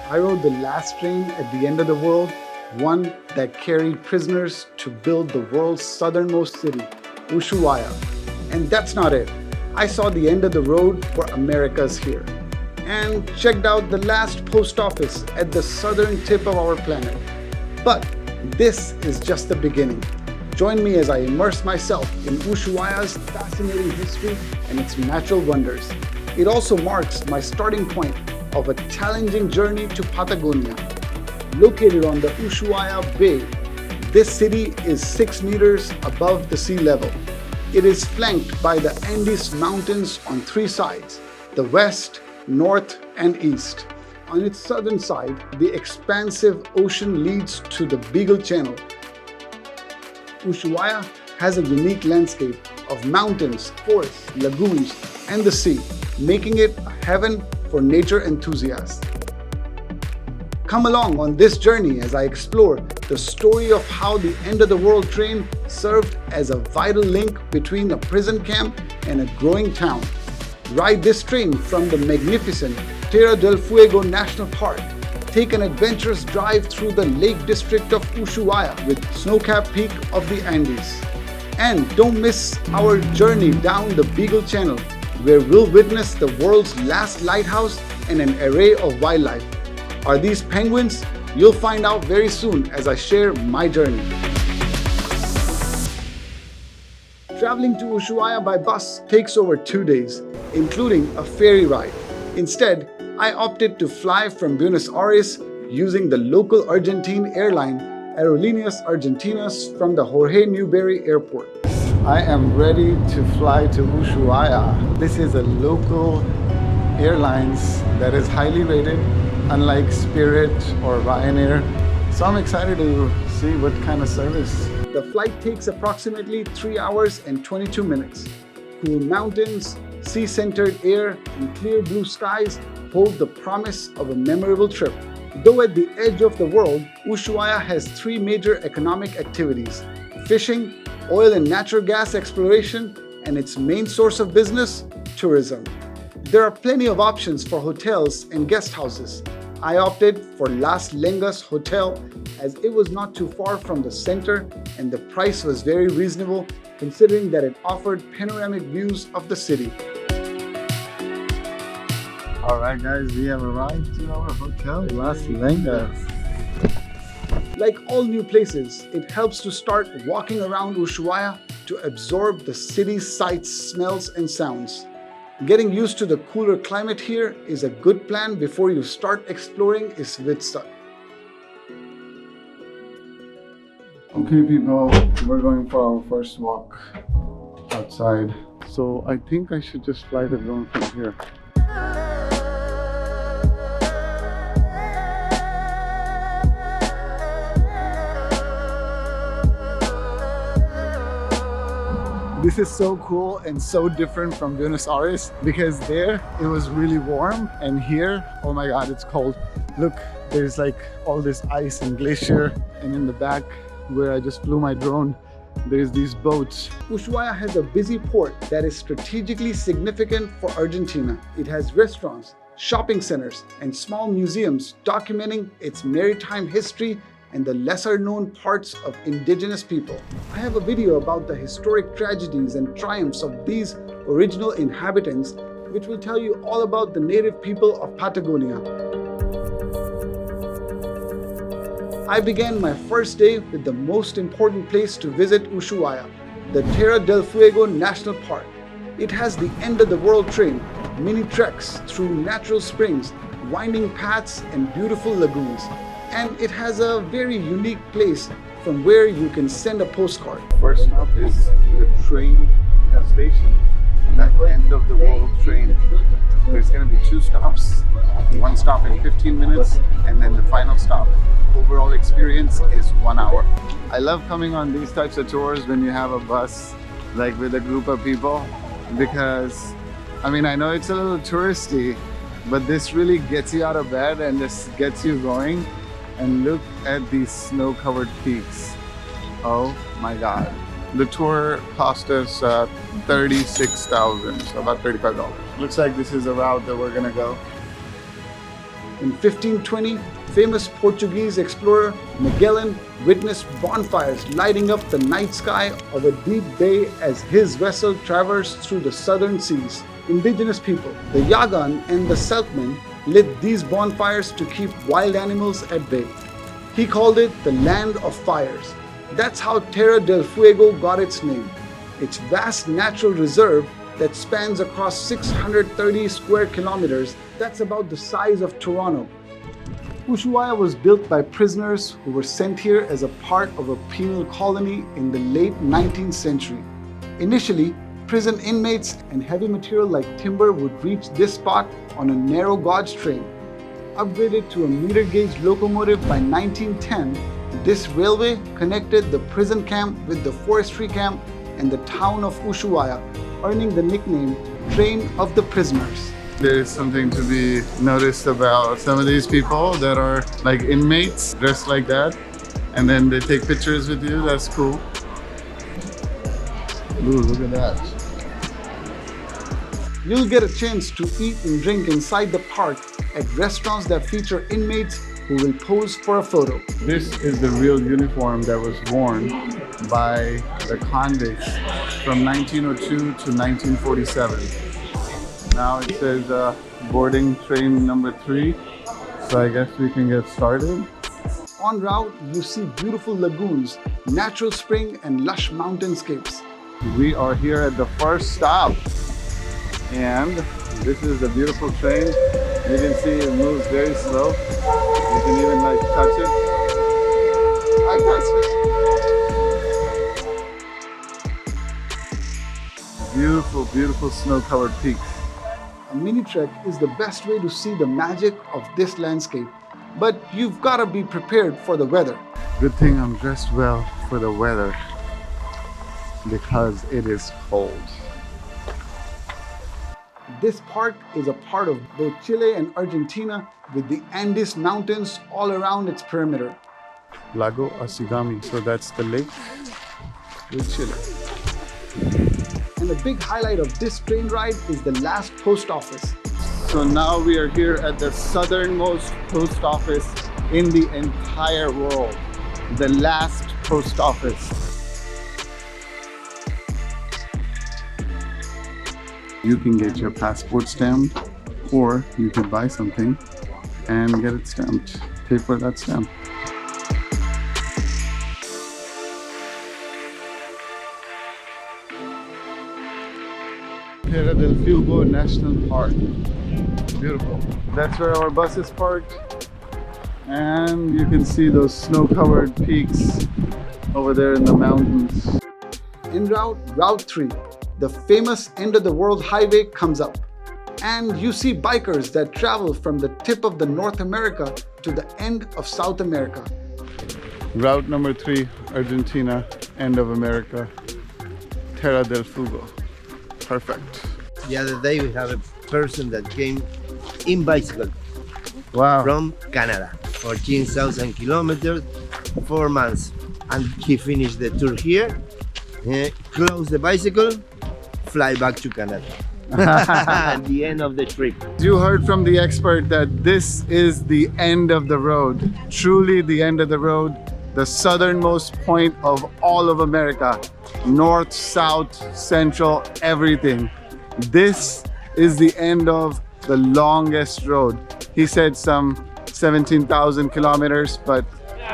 I rode the last train at the end of the world, one that carried prisoners to build the world's southernmost city, Ushuaia. And that's not it. I saw the end of the road for Americas here and checked out the last post office at the southern tip of our planet. But this is just the beginning. Join me as I immerse myself in Ushuaia's fascinating history and its natural wonders. It also marks my starting point of a challenging journey to Patagonia. Located on the Ushuaia Bay, this city is 6 meters above the sea level. It is flanked by the Andes Mountains on 3 sides, the west, north, and east. On its southern side, the expansive ocean leads to the Beagle Channel. Ushuaia has a unique landscape of mountains, forests, lagoons, and the sea, making it a heaven for nature enthusiasts. Come along on this journey as I explore the story of how the end of the world train served as a vital link between a prison camp and a growing town. Ride this train from the magnificent Tierra del Fuego National Park. Take an adventurous drive through the Lake District of Ushuaia with snow-capped peak of the Andes. And don't miss our journey down the Beagle Channel, where we'll witness the world's last lighthouse and an array of wildlife. Are these penguins? You'll find out very soon as I share my journey. Traveling to Ushuaia by bus takes over 2 days, including a ferry ride. Instead, I opted to fly from Buenos Aires using the local Argentine airline Aerolíneas Argentinas from the Jorge Newbery Airport. I am ready to fly to Ushuaia. This is a local airlines that is highly rated, unlike Spirit or Ryanair. So I'm excited to see what kind of service. The flight takes approximately 3 hours and 22 minutes. Cool mountains, sea-centered air, and clear blue skies hold the promise of a memorable trip. Though at the edge of the world, Ushuaia has 3 major economic activities: fishing, oil and natural gas exploration, and its main source of business, tourism. There are plenty of options for hotels and guest houses. I opted for Las Lengas Hotel as it was not too far from the center and the price was very reasonable considering that it offered panoramic views of the city. Alright guys, we have arrived to our hotel, Las Lengas. Like all new places, it helps to start walking around Ushuaia to absorb the city's sights, smells, and sounds. Getting used to the cooler climate here is a good plan before you start exploring Isvitsa. Okay people, we're going for our first walk outside. So I think I should just fly the drone from here. This is so cool and so different from Buenos Aires because there it was really warm and here, oh my god, it's cold. Look, there's like all this ice and glacier, and in the back where I just flew my drone, there's these boats. Ushuaia has a busy port that is strategically significant for Argentina. It has restaurants, shopping centers, and small museums documenting its maritime history and the lesser-known parts of indigenous people. I have a video about the historic tragedies and triumphs of these original inhabitants, which will tell you all about the native people of Patagonia. I began my first day with the most important place to visit Ushuaia, the Tierra del Fuego National Park. It has the end-of-the-world train, mini treks through natural springs, winding paths, and beautiful lagoons. And it has a very unique place from where you can send a postcard. First stop is the train station, that end of the world train. There's going to be 2 stops, 1 stop in 15 minutes and then the final stop. Overall experience is 1 hour. I love coming on these types of tours when you have a bus like with a group of people because I mean, I know it's a little touristy, but this really gets you out of bed and just gets you going. And look at these snow-covered peaks. Oh my god. The tour cost us $36,000, so about $35. Looks like this is the route that we're gonna go. In 1520, famous Portuguese explorer Magellan witnessed bonfires lighting up the night sky of a deep bay as his vessel traversed through the southern seas. Indigenous people, the Yagan and the Selkmen, lit these bonfires to keep wild animals at bay. He called it the Land of Fires. That's how Tierra del Fuego got its name. Its vast natural reserve that spans across 630 square kilometers, that's about the size of Toronto. Ushuaia was built by prisoners who were sent here as a part of a penal colony in the late 19th century. Initially, prison inmates and heavy material like timber would reach this spot on a narrow gauge train. Upgraded to a meter gauge locomotive by 1910, this railway connected the prison camp with the forestry camp and the town of Ushuaia, earning the nickname Train of the Prisoners. There is something to be noticed about some of these people that are like inmates dressed like that, and then they take pictures with you. That's cool. Ooh, look at that. You'll get a chance to eat and drink inside the park at restaurants that feature inmates who will pose for a photo. This is the real uniform that was worn by the convicts from 1902 to 1947. Now it says boarding train number 3, so I guess we can get started. En route, you see beautiful lagoons, natural spring and lush mountainscapes. We are here at the first stop, and this is the beautiful train. You can see it moves very slow. You can even like touch it. I touched it. Beautiful, beautiful snow-covered peaks. A mini trek is the best way to see the magic of this landscape, but you've got to be prepared for the weather. Good thing I'm dressed well for the weather, because it is cold. This park is a part of both Chile and Argentina, with the Andes Mountains all around its perimeter. Lago Asigami, so that's the lake with Chile. And the big highlight of this train ride is the last post office. So now we are here at the southernmost post office in the entire world. The last post office. You can get your passport stamped, or you can buy something and get it stamped. Pay for that stamp. Tierra del Fuego National Park. Beautiful. That's where our bus is parked. And you can see those snow-covered peaks over there in the mountains. En route, Route 3, the famous end of the world highway comes up. And you see bikers that travel from the tip of the North America to the end of South America. Route number 3, Argentina, end of America, Tierra del Fuego. Perfect. The other day we have a person that came in bicycle Wow. from Canada, 14,000 kilometers, 4 months. And he finished the tour here, close the bicycle, fly back to Canada. At the end of the trip. You heard from the expert that this is the end of the road. Truly the end of the road. The southernmost point of all of America. North, south, central, everything. This is the end of the longest road. He said some 17,000 kilometers, but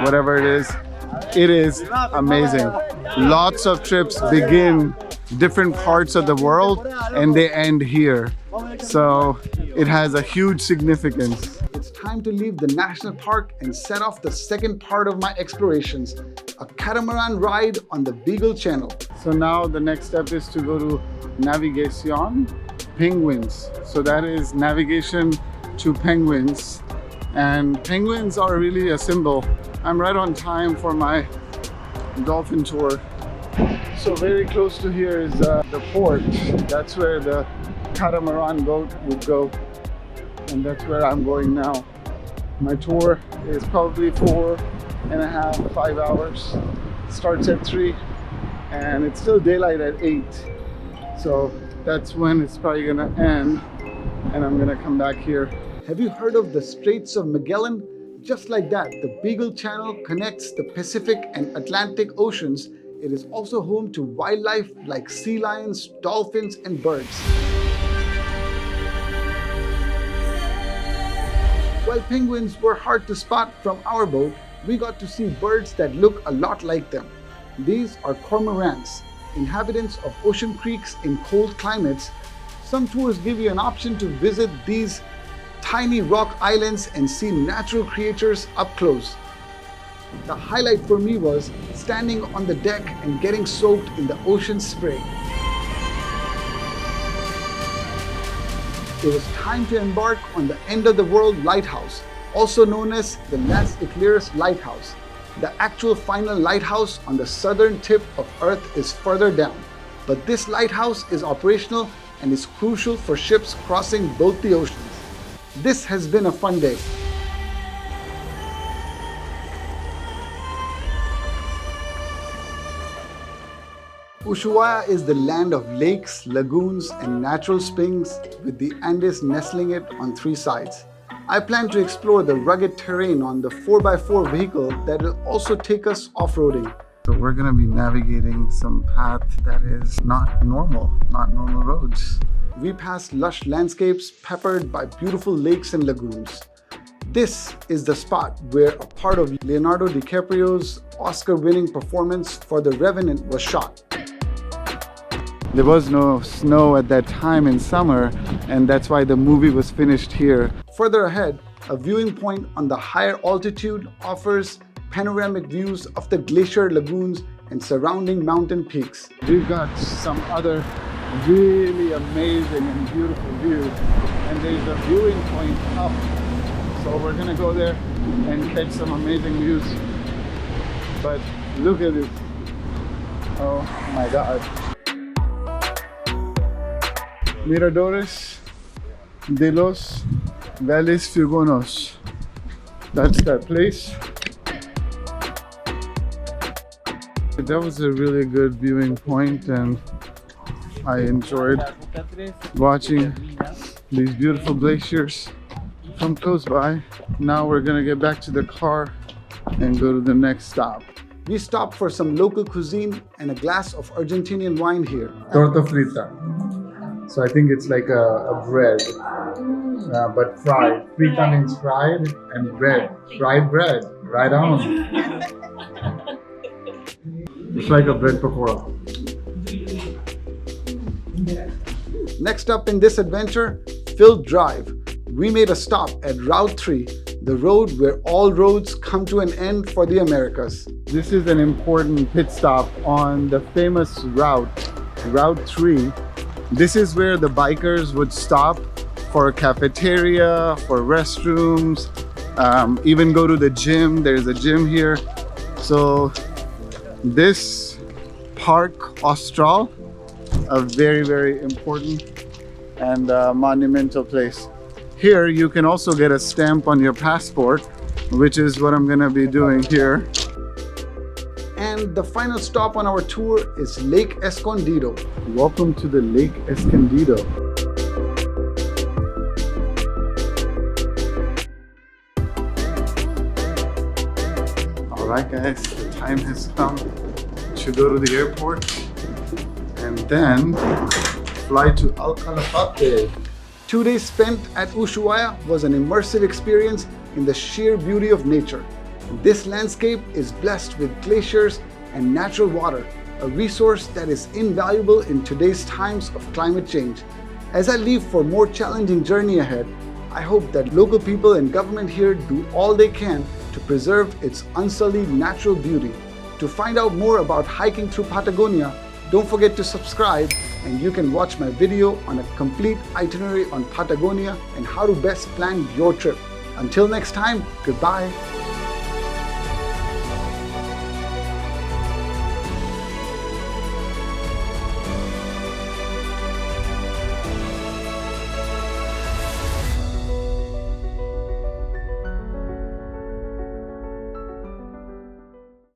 whatever it is amazing. Lots of trips begin different parts of the world and they end here. So it has a huge significance. It's time to leave the national park and set off the second part of my explorations, a catamaran ride on the Beagle Channel. So now the next step is to go to navigation, penguins. So that is navigation to penguins. And penguins are really a symbol. I'm right on time for my dolphin tour. So very close to here is the port. That's where the catamaran boat would go. And that's where I'm going now. My tour is probably 4.5, 5 hours. Starts at 3 and it's still daylight at 8. So that's when it's probably gonna end and I'm gonna come back here. Have you heard of the Straits of Magellan? Just like that, the Beagle Channel connects the Pacific and Atlantic Oceans. It is also home to wildlife like sea lions, dolphins, and birds. While penguins were hard to spot from our boat, we got to see birds that look a lot like them. These are cormorants, inhabitants of ocean creeks in cold climates. Some tours give you an option to visit these tiny rock islands and see natural creatures up close. The highlight for me was standing on the deck and getting soaked in the ocean spray. It was time to embark on the end of the world lighthouse, also known as the 𝐀𝐫𝐯𝐲𝐶 lighthouse. The actual final lighthouse on the southern tip of Earth is further down, but this lighthouse is operational and is crucial for ships crossing both the oceans. This has been a fun day. Ushuaia is the land of lakes, lagoons, and natural springs, with the Andes nestling it on 3 sides. I plan to explore the rugged terrain on the 4x4 vehicle that will also take us off-roading. So we're gonna be navigating some path that is not normal roads. We pass lush landscapes peppered by beautiful lakes and lagoons. This is the spot where a part of Leonardo DiCaprio's Oscar-winning performance for The Revenant was shot. There was no snow at that time in summer, and that's why the movie was finished here. Further ahead, a viewing point on the higher altitude offers panoramic views of the glacier lagoons and surrounding mountain peaks. We've got some other really amazing and beautiful views, and there's a viewing point up. So we're gonna go there and catch some amazing views. But look at this. Oh my God. Miradores de los Valles Fugonos. That's that place. That was a really good viewing point, and I enjoyed watching these beautiful glaciers from close by. Now we're gonna get back to the car and go to the next stop. We stopped for some local cuisine and a glass of Argentinian wine here. Torta frita. So I think it's like a bread, but fried. Frita means fried, and bread. Fried bread. Right on. It's like a bread pakora. Next up in this adventure, Field Drive. We made a stop at Route 3, the road where all roads come to an end for the Americas. This is an important pit stop on the famous route, Route 3. This is where the bikers would stop for a cafeteria, for restrooms, even go to the gym. There's a gym here. So this Park Austral, a very, very important and monumental place. Here you can also get a stamp on your passport, which is what I'm gonna be doing here. And the final stop on our tour is Lake Escondido. Welcome to the Lake Escondido. All right, guys, the time has come to go to the airport and then fly to Elchalten. 2 days spent at Ushuaia was an immersive experience in the sheer beauty of nature. This landscape is blessed with glaciers and natural water, a resource that is invaluable in today's times of climate change. As I leave for a more challenging journey ahead, I hope that local people and government here do all they can to preserve its unsullied natural beauty. To find out more about hiking through Patagonia, don't forget to subscribe, and you can watch my video on a complete itinerary on Patagonia and how to best plan your trip. Until next time, goodbye.